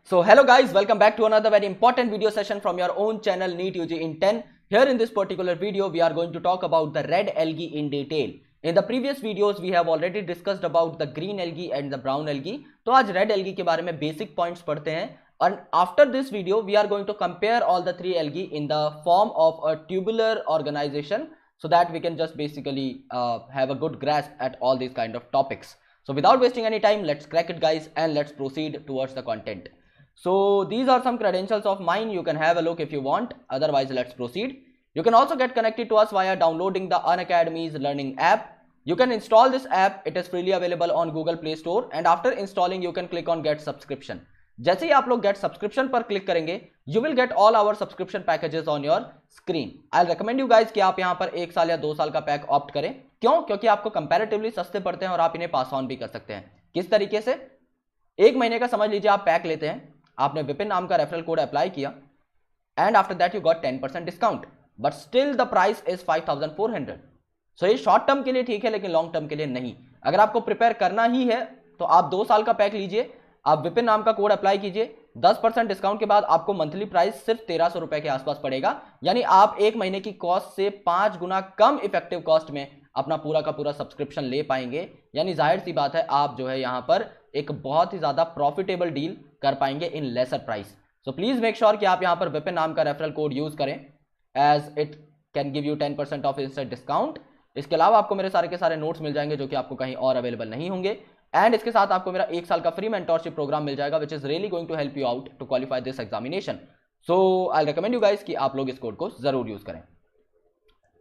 So hello guys, welcome back to another very important video session from your own channel NEET UG in 10. Here in this particular video, we are going to talk about the red algae in detail. In the previous videos, we have already discussed about the green algae and the brown algae. तो आज red algae के बारे में basic points पढ़ते हैं. And after this video, we are going to compare all the three algae in the form of a tubular organization so that we can just basically have a good grasp at all these kind of topics. So without wasting any time, let's crack it guys and let's proceed towards the content. So these are some credentials of mine. You can have a look if you want. Otherwise, let's proceed. You can also get connected to us via downloading the Unacademy's learning app. You can install this app. It is freely available on Google Play Store. And after installing, you can click on Get Subscription. जैसे ही आप लोग Get Subscription पर click करेंगे, you will get all our subscription packages on your screen. I'll recommend you guys कि आप यहाँ पर 1 साल या 2 साल का पैक ऑप्ट करें. क्यों? क्योंकि आपको कंपैरेटिवली सस्ते पड़ते हैं और आप इन्हें पास ऑन भी कर सकते हैं. किस तरीके से? 1 महीने का समझ लीजिए आप पैक लेते हैं, आपने विपिन नाम का रेफरल कोड अप्लाई किया and after that you got 10% discount, but still the price is 5400. सो ये शॉर्ट टर्म के लिए ठीक है, लेकिन लॉन्ग टर्म के लिए नहीं. अगर आपको प्रिपेयर करना ही है तो आप 2 साल का पैक लीजिए, आप विपिन नाम का कोड अप्लाई कीजिए, 10% डिस्काउंट के बाद आपको मंथली प्राइस सिर्फ 1300 रुपए के आसपास पड़ेगा. यानी आप 1 महीने की कॉस्ट से 5 गुना कम इफेक्टिव कॉस्ट में अपना पूरा का पूरा सब्सक्रिप्शन ले पाएंगे. यानी जाहिर सी बात है आप जो है यहां पर एक बहुत ही ज्यादा प्रॉफिटेबल डील कर पाएंगे in lesser price. So please make sure कि आप यहां पर विपिन नाम का रेफरल कोड यूज करें as it can give you 10% off instant discount. इसके अलावा आपको मेरे सारे के सारे नोट्स मिल जाएंगे जो कि आपको कहीं और अवेलेबल नहीं होंगे. एंड इसके साथ आपको मेरा 1 साल का फ्री मेंटोरशिप प्रोग्राम मिल जाएगा which is really going to help you out to qualify this examination. So I recommend you guys कि आप लोग इस कोड को जरूर यूज करें.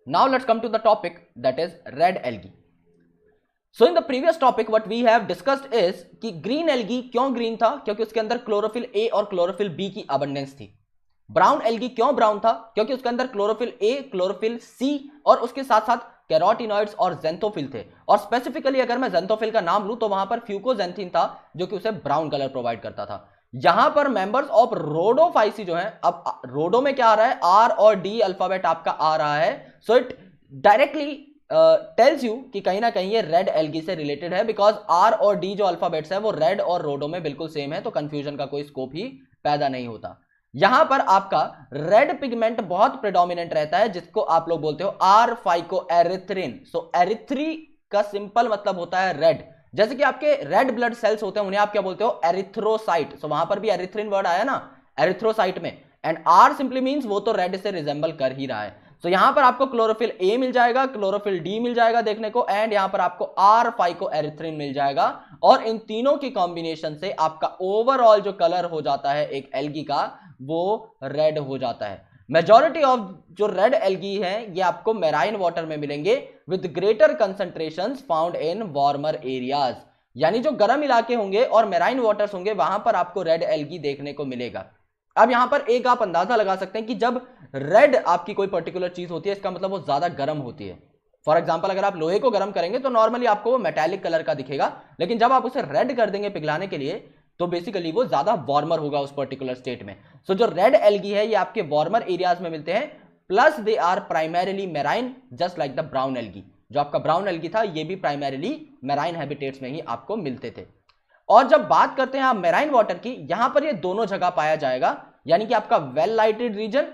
Now let's come to the topic that is red algae. So in the previous topic what we have discussed is कि green algae क्यों green था? क्योंकि उसके अंदर क्लोरोफिल ए और क्लोरोफिल बी की अबंडेंस थी. ब्राउन एल्गी क्यों ब्राउन था? क्योंकि उसके अंदर क्लोरोफिल ए, क्लोरोफिल सी और उसके साथ साथ कैरोटिनॉइड्स और जेंथोफिल थे. और स्पेसिफिकली अगर मैं जेंथोफिल का नाम लूं तो वहां पर फ्यूकोजेंथिन था जो कि उसे ब्राउन कलर प्रोवाइड करता था. यहां पर मेंबर्स ऑफ रोडोफाइसी जो है, अब रोडो में क्या आ रहा है? आर और डी अल्फाबेट आपका आ रहा है. So it directly tells you कि कहीं ना कहीं ये रेड एल्गी से रिलेटेड है, बिकॉज आर और डी जो अल्फाबेट्स है वो रेड और रोडो में बिल्कुल सेम है, तो कंफ्यूजन का कोई स्कोप ही पैदा नहीं होता. यहां पर आपका रेड पिगमेंट बहुत प्रेडोमिनेंट रहता है जिसको आप लोग बोलते हो आर फाइको एरिथ्रिन. सो एरिथ्री का सिंपल मतलब होता है रेड. जैसे कि आपके रेड ब्लड सेल्स होते हैं उन्हें आप क्या बोलते हो? एरिथ्रोसाइट. सो वहां पर भी एरिथ्रिन वर्ड आया ना एरिथ्रोसाइट में, एंड आर सिंपली मींस वो तो रेड से रिजेंबल कर ही रहा है. तो यहां पर आपको क्लोरोफिल ए मिल जाएगा, क्लोरोफिल डी मिल जाएगा देखने को, एंड यहां पर आपको आर फाइको एरिथ्रिन मिल जाएगा. और इन तीनों की कॉम्बिनेशन से आपका ओवरऑल जो कलर हो जाता है एक एल्गी का वो रेड हो जाता है. मेजॉरिटी ऑफ जो रेड एल्गी हैं ये आपको मैराइन वाटर में मिलेंगे with greater concentrations found in warmer areas. यानी जो गर्म इलाके होंगे और मैराइन वाटर्स होंगे वहां पर आपको रेड एल्गी देखने को मिलेगा. अब यहां पर एक आप अंदाजा लगा सकते हैं कि जब रेड आपकी कोई पर्टिकुलर चीज होती है इसका मतलब वो ज्यादा गर्म होती है. फॉर एग्जांपल अगर आप लोहे को गर्म करेंगे तो नॉर्मली आपको वो मेटालिक कलर का दिखेगा, लेकिन जब आप उसे रेड कर देंगे पिघलाने के लिए तो बेसिकली वो ज्यादा वार्मर होगा उस पर्टिकुलर स्टेट में. सो जो रेड एल्गी है ये आपके वार्मर एरियाज में मिलते हैं, plus they are primarily marine just like the brown algae. जो आपका ब्राउन एल्गी था ये भी प्राइमरीली मैराइन हैबिटेट्स में ही आपको मिलते थे. और जब बात करते हैं आप मैराइन वाटर की, यहां पर ये दोनों जगह पाया जाएगा, यानी कि आपका well lighted region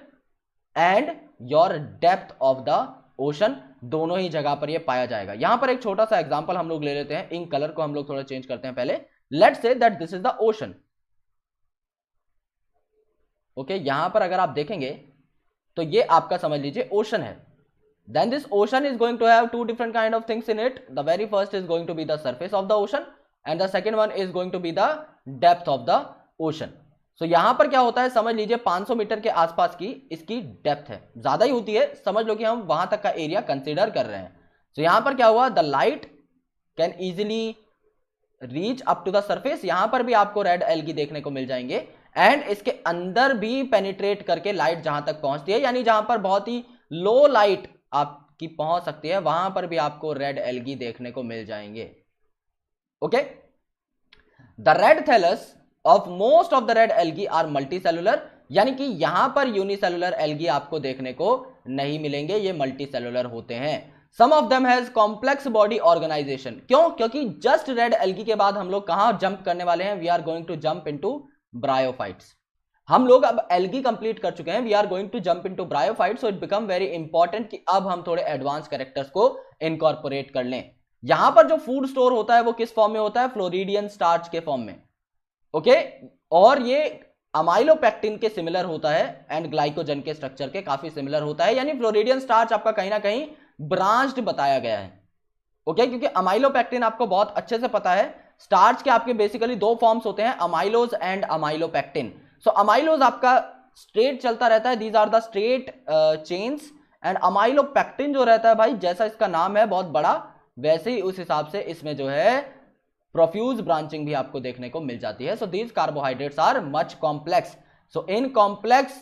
and your depth of the ocean, दोनों ही जगह पर ये पाया जाएगा. यहां पर एक छोटा सा एग्जांपल हम लोग ले लेते हैं. इन कलर को हम लोग थोड़ा चेंज करते हैं पहले. Let's say that this is the ocean. Okay, यहां पर अगर आप देखेंगे तो ये आपका समझ लीजिए ओशन है. Then this ocean is going to have 2 different kind of things in it. The very first is going to be the surface of the ocean and the second one is going to be the depth of the ocean. So यहां पर क्या होता है, समझ लीजिए 500 metre के आसपास की इसकी डेप्थ है, ज्यादा ही होती है, समझ लो कि हम वहां तक का एरिया कंसीडर कर रहे हैं. सो यहां पर क्या हुआ, the light can easily reach up to the surface. यहां पर भी आपको रेड एल्गी देखने को मिल जाएंगे एंड इसके अंदर भी पेनिट्रेट करके लाइट जहां तक पहुंचती है, यानी जहां पर बहुत ही लो लाइट आपकी पहुंच सकती है वहां पर भी आपको रेड एल्गी देखने को मिल जाएंगे. Okay, the red thallus of most of the red algae are multicellular. यानी कि यहां पर यूनिसेलुलर एल्गी आपको देखने को नहीं मिलेंगे, ये मल्टीसेलुलर होते हैं. Some of them has complex body organisation. क्यों? क्योंकि जस्ट रेड एल्गी के बाद हम लोग कहां जंप करने वाले हैं? We are going to jump into bryophytes. हम लोग अब एल्गी कंप्लीट कर चुके हैं, we are going to jump into bryophyte, so it become very important कि अब हम थोड़े एडवांस कैरेक्टर्स को इनकॉर्पोरेट कर लें। यहां पर जो फूड स्टोर होता है वो किस फॉर्म में होता है? फ्लोरिडियन स्टार्च के फॉर्म में, ओके। और ये अमाइलोपेक्टिन के सिमिलर होता है एंड ग्लाइकोजन के स्ट्रक्चर के काफी सिमिलर होता है, यानी फ्लोरिडियन स्टार्च आपका कहीं ना कहीं ब्रांच्ड बताया गया है, ओके। क्योंकि अमाइलोपेक्टिन आपको बहुत अच्छे से पता है, स्टार्च के आपके बेसिकली दो फॉर्म्स होते हैं, amylose and amylopectin. So amylose आपका स्ट्रेट चलता रहता है, these are the straight chains, and amylopectin जो रहता है भाई, जैसा इसका नाम है बहुत बड़ा, वैसे ही उस हिसाब से इसमें जो है प्रोफ्यूज ब्रांचिंग भी आपको देखने को मिल जाती है। So these carbohydrates are much complex. So इन कॉम्प्लेक्स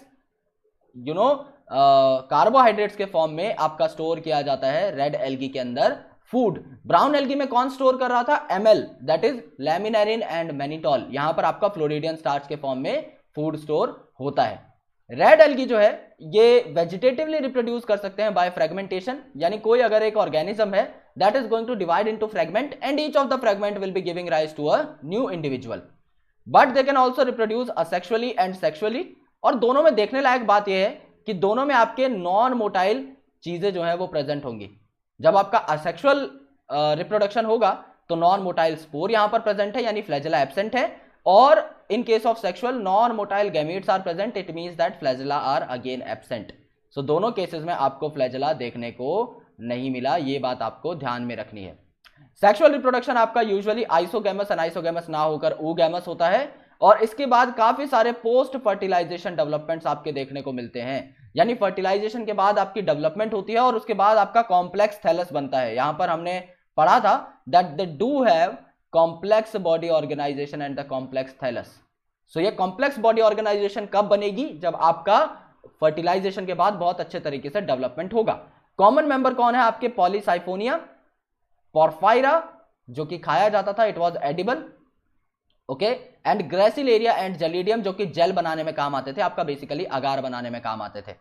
कार्बोहाइड्रेट्स के फॉर्म में आपका स्टोर किया जाता है रेड एल्गी के अंदर फूड। ब्राउन एल्गी में कौन स्टोर कर रहा था? ML, that is लैमिनेरिन and mannitol. यहां पर आपका फ्लोरिडियन स्टार्च के फॉर्म में फूड स्टोर होता है। रेड एल्गी जो है ये वेजिटेटिवली रिप्रोड्यूस कर सकते हैं बाय फ्रेगमेंटेशन, यानी कोई अगर एक ऑर्गेनिज्म है that is going to divide into fragment and each of the fragment will be giving rise to a new individual, but they can also reproduce asexually and sexually। और दोनों में देखने लायक बात यह है कि दोनों में आपके नॉन मोटाइल चीजें जो है वो प्रेजेंट होंगी। जब आपका असेक्सुअल रिप्रोडक्शन होगा तो नॉन मोटाइल स्पोर यहां पर प्रेजेंट है, यानी फ्लैजेला एब्सेंट है, और in case of sexual non motile gametes are present, it means that flagella are again absent. So दोनों केसेस में आपको फ्लैजेला देखने को नहीं मिला, ये बात आपको ध्यान में रखनी है। सेक्सुअल रिप्रोडक्शन आपका यूजुअली आइसोगैमस अनाइसोगैमस ना होकर oogamous होता है, और इसके बाद काफी सारे पोस्ट फर्टिलाइजेशन डेवलपमेंट्स आपके देखने को मिलते हैं, यानी फर्टिलाइजेशन के बाद आपकी डेवलपमेंट होती है और उसके बाद आपका कॉम्प्लेक्स थैलस बनता है। यहां पर हमने पढ़ा था that they do have complex body organisation and the complex thallus. So ये कॉम्प्लेक्स बॉडी ऑर्गेनाइजेशन कब बनेगी? जब आपका फर्टिलाइजेशन के बाद बहुत अच्छे तरीके से डेवलपमेंट होगा। कॉमन मेंबर कौन है आपके? पॉलीसाइफोनिया, पोर्फायरा जो कि खाया जाता था, it was edible, okay, and gracilaria and gelidium जो कि जेल बनाने में काम आते थे, आपका बेसिकली अगार बनाने में काम आते थे।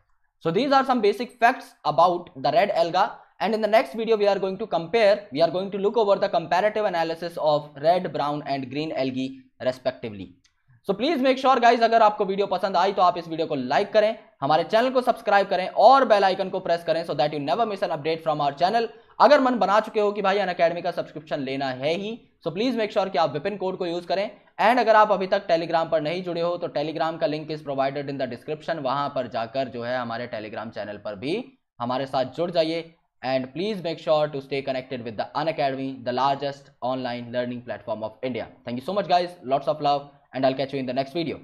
So these are some basic facts about the red alga, and in the next video we are going to compare, we are going to look over the comparative analysis of red, brown and green algae respectively. So please make sure guys, अगर आपको video पसंद आई तो आप इस video को like करें, हमारे channel को सब्सक्राइब करें और बेल आइकन को प्रेस करें, so that you never miss an update from our channel. अगर मन बना चुके हो कि भाई अनअकैडमी का सब्सक्रिप्शन लेना है ही, सो प्लीज मेक श्योर कि आप विपिन कोड को यूज करें। एंड अगर आप अभी तक टेलीग्राम पर नहीं जुड़े हो तो टेलीग्राम का link is provided in the description, वहां पर जाकर जो है हमारे टेलीग्राम चैनल पर भी हमारे साथ जुड़ जाइए। And please make sure to stay connected with the Unacademy, the largest online learning platform of India. Thank you so much guys, lots of love, and I'll catch you in the next video.